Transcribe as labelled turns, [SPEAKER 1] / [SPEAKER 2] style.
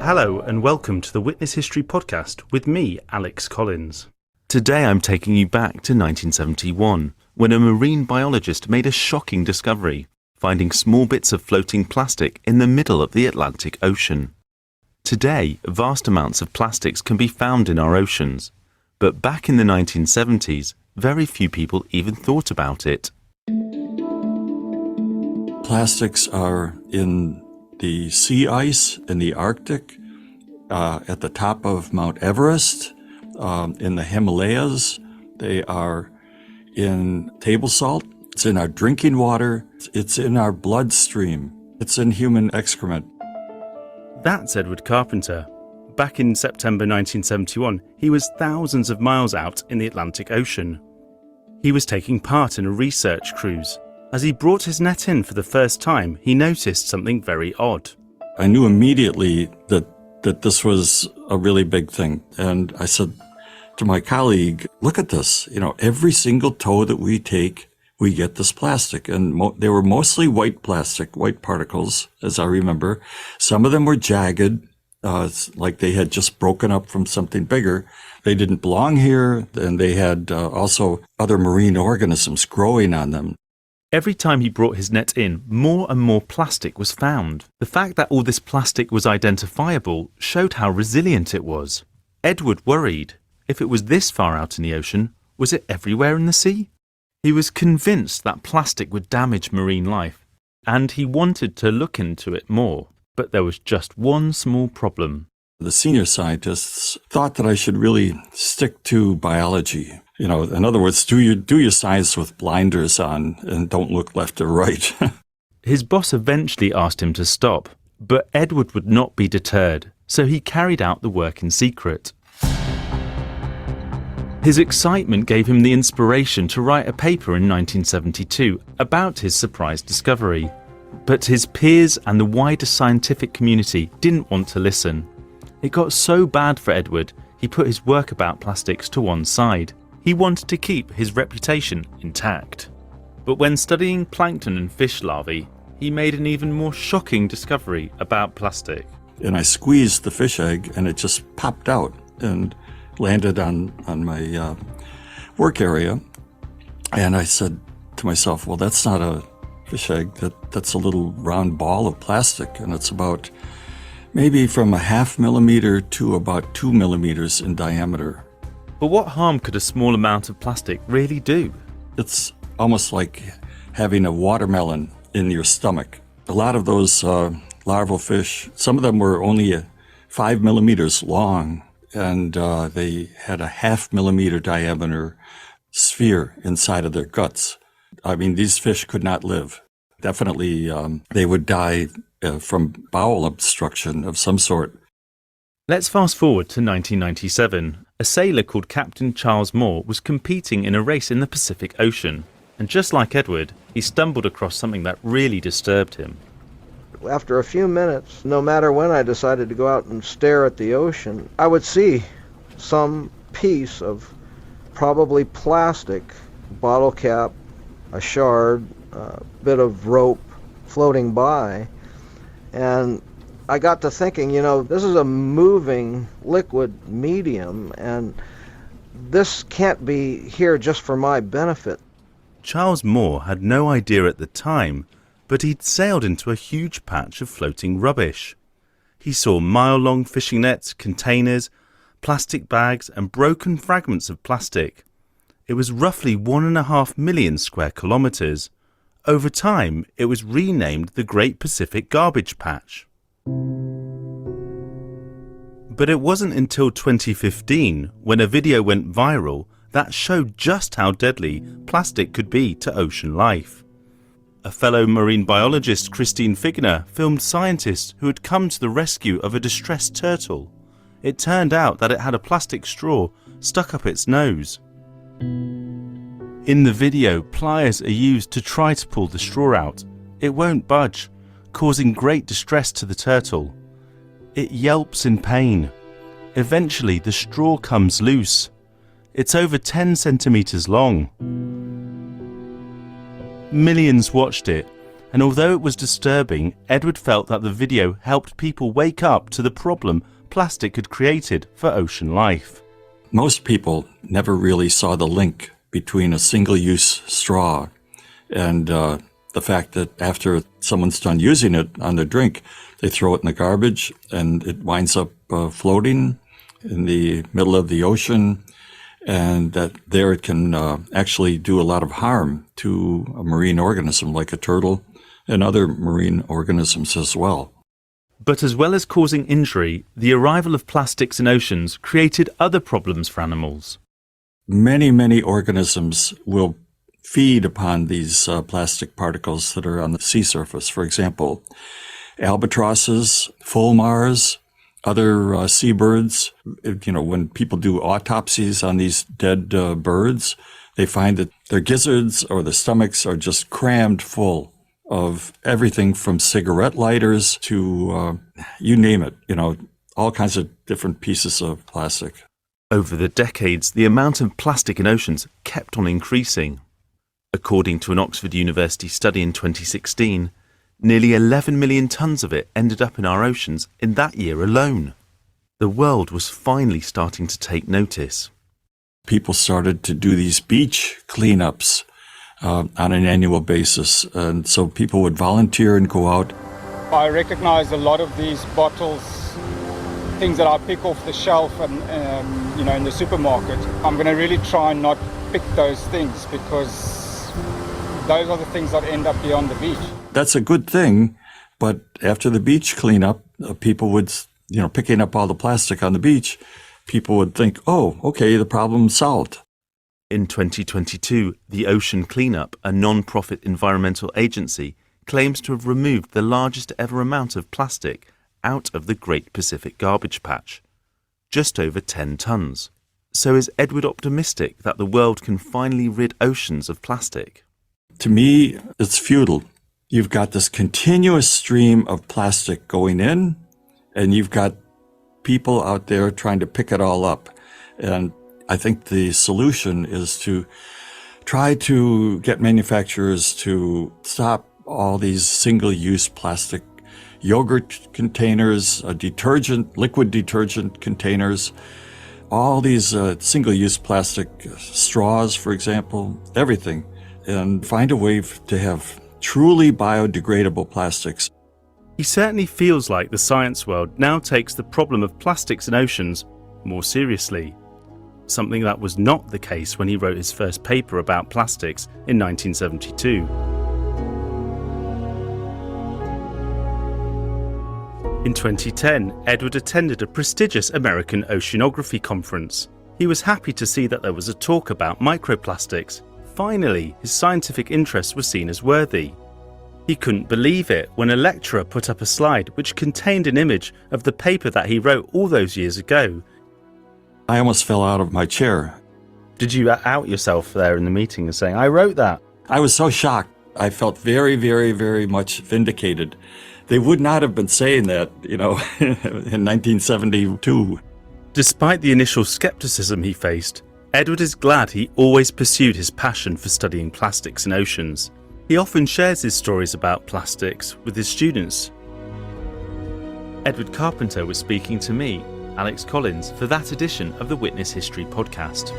[SPEAKER 1] Hello and welcome to the Witness History Podcast with me, Alex Collins. Today I'm taking you back to 1971, when a marine biologist made a shocking discovery, finding small bits of floating plastic in the middle of the Atlantic Ocean. Today, vast amounts of plastics can be found in our oceans, but back in the 1970s, very few people even thought about it.
[SPEAKER 2] Plastics are in the sea ice in the Arctic, at the top of Mount Everest, in the Himalayas. They are in table salt. It's in our drinking water. It's in our bloodstream. It's in human excrement.
[SPEAKER 1] That's Edward Carpenter. Back in September 1971, he was thousands of miles out in the Atlantic Ocean. He was taking part in a research cruise. As he brought his net in for the first time, he noticed something very odd.
[SPEAKER 2] I knew immediately that this was a really big thing. And I said to my colleague, look at this. Every single tow that we take, we get this plastic. And they were mostly white plastic, white particles, as I remember. Some of them were jagged, like they had just broken up from something bigger. They didn't belong here, and they had also other marine organisms growing on them.
[SPEAKER 1] Every time he brought his net in, more and more plastic was found. The fact that all this plastic was identifiable showed how resilient it was. Edward worried. If it was this far out in the ocean, was it everywhere in the sea? He was convinced that plastic would damage marine life, and he wanted to look into it more. But there was just one small problem.
[SPEAKER 2] The senior scientists thought that I should really stick to biology. In other words, do your science with blinders on and don't look left or right.
[SPEAKER 1] His boss eventually asked him to stop, but Edward would not be deterred, so he carried out the work in secret. His excitement gave him the inspiration to write a paper in 1972 about his surprise discovery. But his peers and the wider scientific community didn't want to listen. It got so bad for Edward, he put his work about plastics to one side. He wanted to keep his reputation intact. But when studying plankton and fish larvae, he made an even more shocking discovery about plastic.
[SPEAKER 2] And I squeezed the fish egg and it just popped out and landed on my work area. And I said to myself, well, that's not a fish egg, that's a little round ball of plastic, and it's about maybe from 0.5 millimeter to about 2 millimeters in diameter.
[SPEAKER 1] But what harm could a small amount of plastic really do?
[SPEAKER 2] It's almost like having a watermelon in your stomach. A lot of those larval fish, some of them were only 5 millimeters long, and they had a 0.5 millimeter diameter sphere inside of their guts. I mean, these fish could not live. Definitely, they would die from bowel obstruction of some sort.
[SPEAKER 1] Let's fast forward to 1997. A sailor called Captain Charles Moore was competing in a race in the Pacific Ocean. And just like Edward, he stumbled across something that really disturbed him.
[SPEAKER 3] After a few minutes, no matter when I decided to go out and stare at the ocean, I would see some piece of probably plastic, bottle cap, a shard, a bit of rope floating by. And I got to thinking, this is a moving liquid medium, and this can't be here just for my benefit.
[SPEAKER 1] Charles Moore had no idea at the time, but he'd sailed into a huge patch of floating rubbish. He saw mile-long fishing nets, containers, plastic bags, and broken fragments of plastic. It was roughly 1.5 million square kilometers. Over time, it was renamed the Great Pacific Garbage Patch. But it wasn't until 2015, when a video went viral, that showed just how deadly plastic could be to ocean life. A fellow marine biologist, Christine Figner, filmed scientists who had come to the rescue of a distressed turtle. It turned out that it had a plastic straw stuck up its nose. In the video, pliers are used to try to pull the straw out. It won't budge, causing great distress to the turtle. It yelps in pain. Eventually, the straw comes loose. It's over 10 centimeters long. Millions watched it, And although it was disturbing, Edward felt that the video helped people wake up to the problem plastic had created for ocean life.
[SPEAKER 2] Most people never really saw the link between a single-use straw and the fact that after someone's done using it on their drink, they throw it in the garbage and it winds up floating in the middle of the ocean, and that there it can actually do a lot of harm to a marine organism like a turtle and other marine organisms as well.
[SPEAKER 1] But as well as causing injury, the arrival of plastics in oceans created other problems for animals.
[SPEAKER 2] Many organisms will feed upon these plastic particles that are on the sea surface. For example, albatrosses, fulmars, other seabirds. When people do autopsies on these dead birds, they find that their gizzards or the stomachs are just crammed full of everything from cigarette lighters to you name it, all kinds of different pieces of plastic.
[SPEAKER 1] Over the decades, the amount of plastic in oceans kept on increasing. According to an Oxford University study in 2016, nearly 11 million tonnes of it ended up in our oceans in that year alone. The world was finally starting to take notice.
[SPEAKER 2] People started to do these beach cleanups on an annual basis, and so people would volunteer and go out.
[SPEAKER 4] I recognize a lot of these bottles, things that I pick off the shelf and in the supermarket. I'm going to really try and not pick those things, because those are the things that end up here on the beach.
[SPEAKER 2] That's a good thing, but after the beach cleanup, people would, picking up all the plastic on the beach, people would think, oh, okay, the problem's solved.
[SPEAKER 1] In 2022, the Ocean Cleanup, a non-profit environmental agency, claims to have removed the largest ever amount of plastic out of the Great Pacific Garbage Patch, just over 10 tonnes. So is Edward optimistic that the world can finally rid oceans of plastic?
[SPEAKER 2] To me, it's futile. You've got this continuous stream of plastic going in, and you've got people out there trying to pick it all up. And I think the solution is to try to get manufacturers to stop all these single-use plastic yogurt containers, liquid detergent containers, all these single-use plastic straws, for example, everything, and find a way to have truly biodegradable plastics.
[SPEAKER 1] He certainly feels like the science world now takes the problem of plastics in oceans more seriously, something that was not the case when he wrote his first paper about plastics in 1972. In 2010, Edward attended a prestigious American oceanography conference. He was happy to see that there was a talk about microplastics. Finally, his scientific interest was seen as worthy. He couldn't believe it when a lecturer put up a slide which contained an image of the paper that he wrote all those years ago.
[SPEAKER 2] I almost fell out of my chair.
[SPEAKER 1] Did you out yourself there in the meeting and saying, I wrote that?
[SPEAKER 2] I was so shocked. I felt very, very, very much vindicated. They would not have been saying that, in 1972.
[SPEAKER 1] Despite the initial skepticism he faced, Edward is glad he always pursued his passion for studying plastics in oceans. He often shares his stories about plastics with his students. Edward Carpenter was speaking to me, Alex Collins, for that edition of the Witness History podcast.